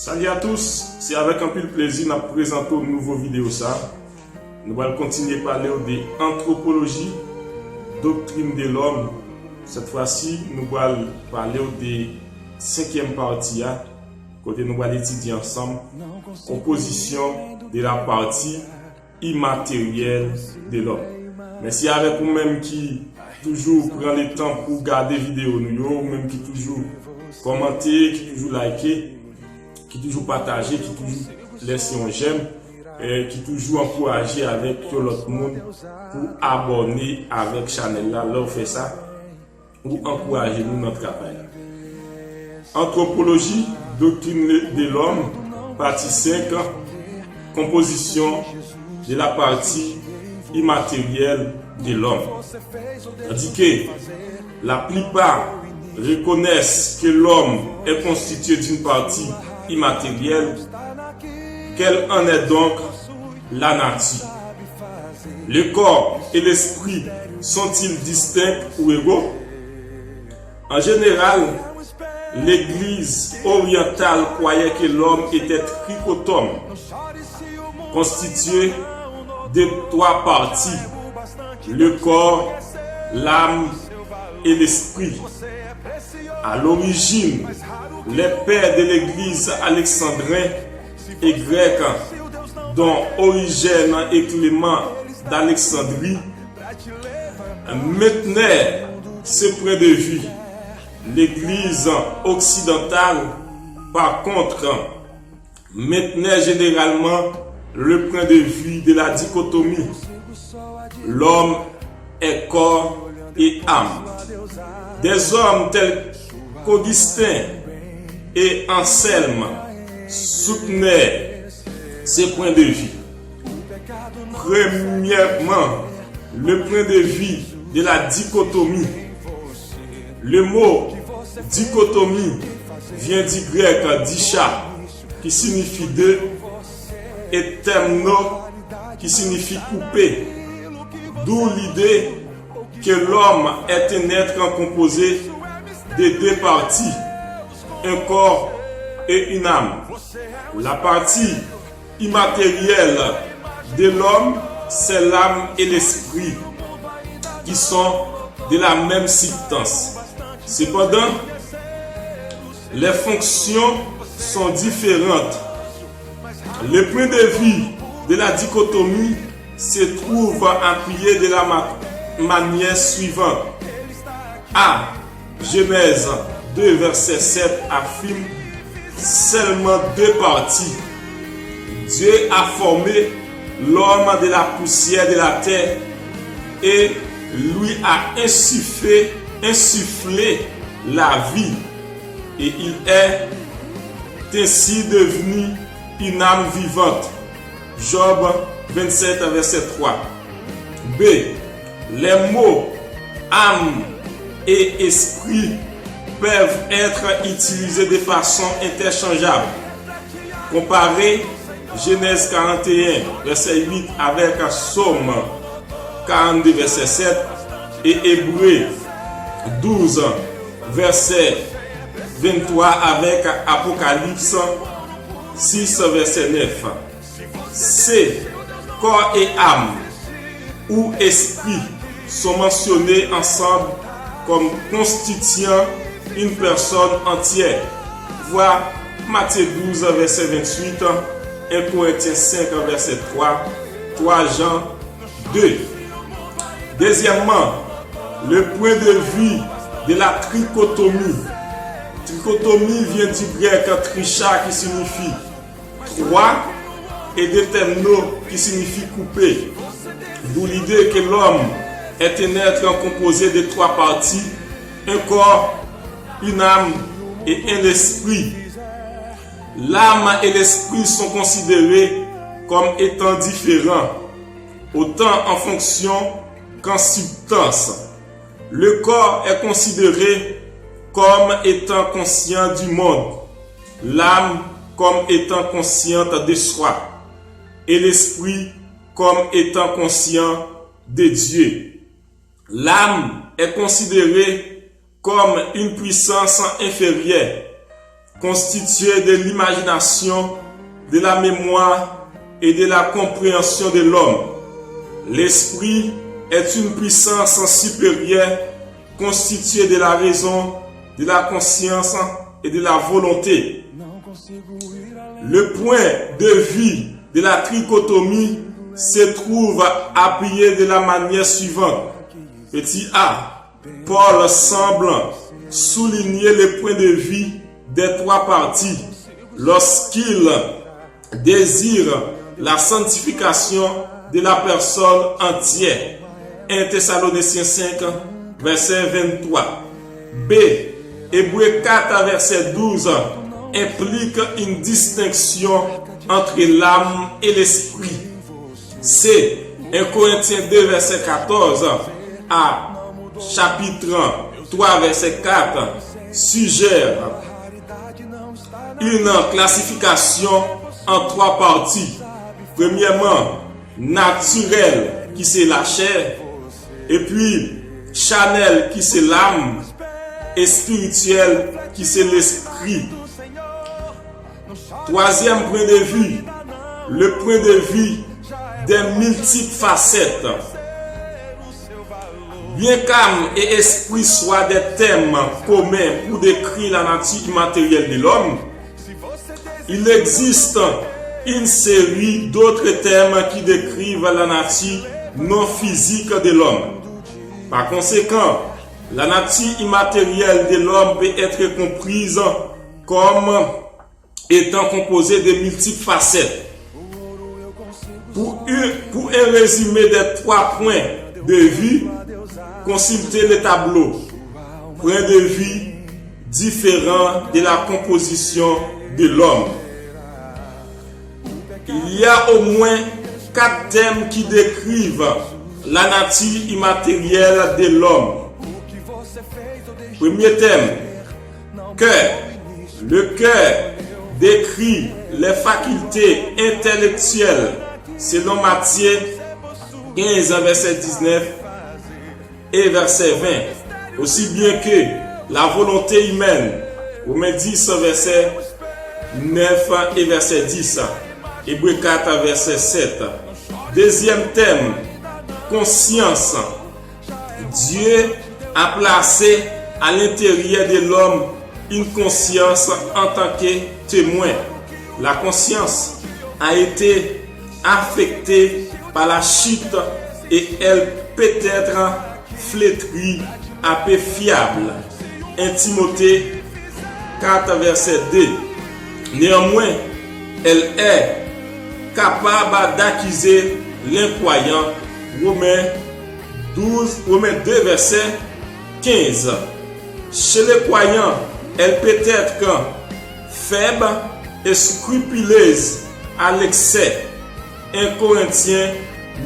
Salut à tous, c'est avec un peu de plaisir que nous présentons une nouvelle vidéo. Nous allons continuer à parler de l'anthropologie, doctrine de l'homme. Cette fois-ci, nous allons parler de la 5e partie, côté nous allons étudier ensemble la composition de la partie immatérielle de l'homme. Mais si avec vous-même qui toujours prend le temps pour regarder la vidéo, ou même qui toujours commenter, qui toujours liker, qui toujours partager, qui toujours laisser un j'aime, et qui toujours encourager avec tout l'autre monde pour abonner avec la chaîne là, là fait ça, ou encourager nous notre travail. Anthropologie, doctrine de l'homme, partie 5, composition de la partie immatérielle de l'homme. Tandis que la plupart reconnaissent que l'homme est constitué d'une partie immatérielle, quelle en est donc la nature? Le corps et l'esprit sont-ils distincts ou égaux? En général, l'Église orientale croyait que l'homme était tricotome, constitué de 3 parties, le corps, l'âme et l'esprit. À l'origine, les pères de l'Église alexandrin et grec, dont Origène et Clément d'Alexandrie, maintenaient ce point de vue. L'Église occidentale, par contre, maintenait généralement le point de vue de la dichotomie. L'homme est corps et âme. Des hommes tels qu'Augustin et Anselme soutenaient ces points de vue. Premièrement, le point de vue de la dichotomie. Le mot dichotomie vient du grec disha, qui signifie deux, et temno, qui signifie couper. D'où l'idée que l'homme est un être composé de 2 parties, un corps et une âme. La partie immatérielle de l'homme, c'est l'âme et l'esprit, qui sont de la même substance. Cependant, les fonctions sont différentes. Le point de vue de la dichotomie se trouve appuyé de la manière suivante. A. Genèse 2, verset 7 affirme seulement 2 parties. Dieu a formé l'homme de la poussière de la terre et lui a insufflé la vie. Et il est ainsi devenu une âme vivante. Job 27, verset 3. B. Les mots âme et esprit peuvent être utilisés de façon interchangeable. Comparez Genèse 41, verset 8 avec Somme 42, verset 7 et Hébreux 12, verset 23 avec Apocalypse 6, verset 9. C. Corps et âme ou esprit sont mentionnés ensemble comme constituant une personne entière. Voir Matthieu 12, verset 28, 1 Corinthiens 5, verset 3, 3 Jean 2. Deuxièmement, le point de vue de la trichotomie. Trichotomie vient du grec tricha qui signifie 3 et de temno qui signifie couper. D'où l'idée que l'homme est un être composé de 3 parties, un corps, une âme et un esprit. L'âme et l'esprit sont considérés comme étant différents, autant en fonction qu'en substance. Le corps est considéré comme étant conscient du monde, l'âme comme étant consciente de soi, et l'esprit comme étant conscient de Dieu. L'âme est considérée comme une puissance inférieure, constitué de l'imagination, de la mémoire et de la compréhension de l'homme. L'esprit est une puissance supérieure constituée de la raison, de la conscience et de la volonté. Le point de vue de la trichotomie se trouve appuyé de la manière suivante. Petit a, Paul semble souligner le point de vue des trois parties lorsqu'il désire la sanctification de la personne entière. 1 Thessaloniciens 5, verset 23. B. Hébreux 4, verset 12 implique une distinction entre l'âme et l'esprit. C. 1 Corinthiens 2, verset 14 à chapitre 3, verset 4 suggère une classification en trois parties. Premièrement, naturel qui c'est la chair, et puis charnel qui c'est l'âme, et spirituel qui c'est l'esprit. Troisième point de vue, le point de vue des multiples facettes. Bien qu'âme et esprit soient des thèmes communs pour décrire la nature immatérielle de l'homme, il existe une série d'autres thèmes qui décrivent la nature non physique de l'homme. Par conséquent, la nature immatérielle de l'homme peut être comprise comme étant composée de multiples facettes. Pour un résumé des trois points de vue, consultez le tableau. Point de vue différent de la composition de l'homme. Il y a au moins 4 thèmes qui décrivent la nature immatérielle de l'homme. Premier thème, cœur. Le cœur décrit les facultés intellectuelles selon Matthieu 15, verset 19 et verset 20. Aussi bien que la volonté humaine, Romains 10, verset 9 et verset 10. Hébreux 4, verset 7. Deuxième thème, conscience. Dieu a placé à l'intérieur de l'homme une conscience en tant que témoin. La conscience a été affectée par la chute et elle peut être flétrie à peu fiable. 1 Timothée 4, verset 2. Néanmoins, elle est capable d'accuser l'incroyant. Romains 2, verset 15. Chez les croyants, elle peut être faible et scrupuleuse à l'excès. 1 Corinthiens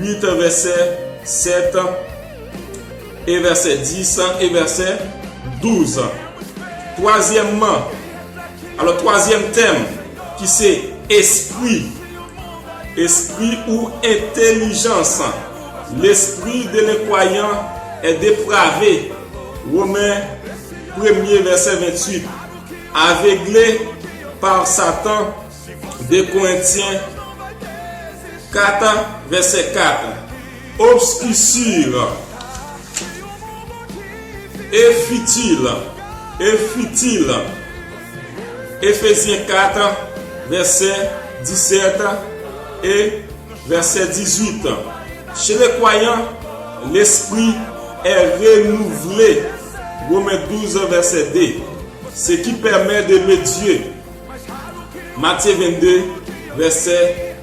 8, verset 7 et verset 10 et verset 12. Troisièmement, alors troisième thème qui c'est esprit. Esprit ou intelligence. L'esprit de l'incroyant est dépravé. Romains 1er verset 28. Aveuglé par Satan. 2 Corinthiens 4 verset 4. Obscurcir et futile. Éphésiens 4 verset 17 et verset 18. Chez les croyants, l'esprit est renouvelé. Romains 12 verset 2. Ce qui permet d'aimer Dieu. Matthieu 22 verset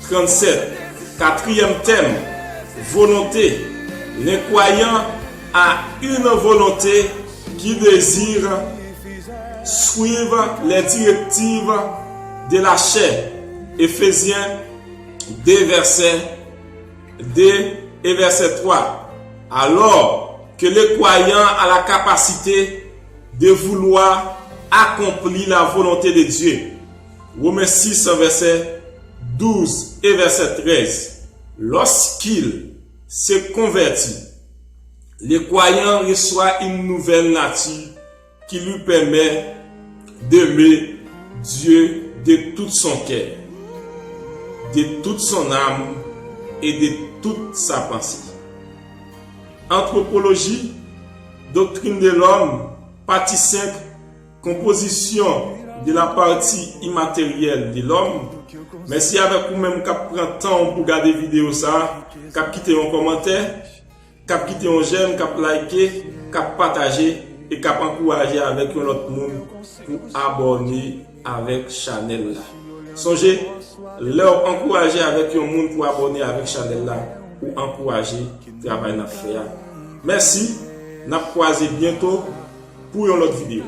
37. Quatrième thème, volonté. Les croyants a une volonté qui désire suivre les directives de la chair. Éphésiens 2 verset 2 et verset 3. Alors que le croyant a la capacité de vouloir accomplir la volonté de Dieu. Romains 6 verset 12 et verset 13. Lorsqu'il se convertit, le croyant reçoit une nouvelle nature qui lui permet d'aimer Dieu de tout son cœur, de toute son âme et de toute sa pensée. Anthropologie, doctrine de l'homme, partie 5, composition de la partie immatérielle de l'homme. Merci avec vous-même qui prend temps pour regarder vidéo ça, qui quitter un commentaire, qui quitter un j'aime, qui liker, qui partager et qui encourager avec un autre monde pour abonner avec Chanel là. Songez, leur encourager avec un monde pour abonner avec Chanel là, pour encourager le travail à faire. Merci, nous croisons bientôt pour une autre vidéo.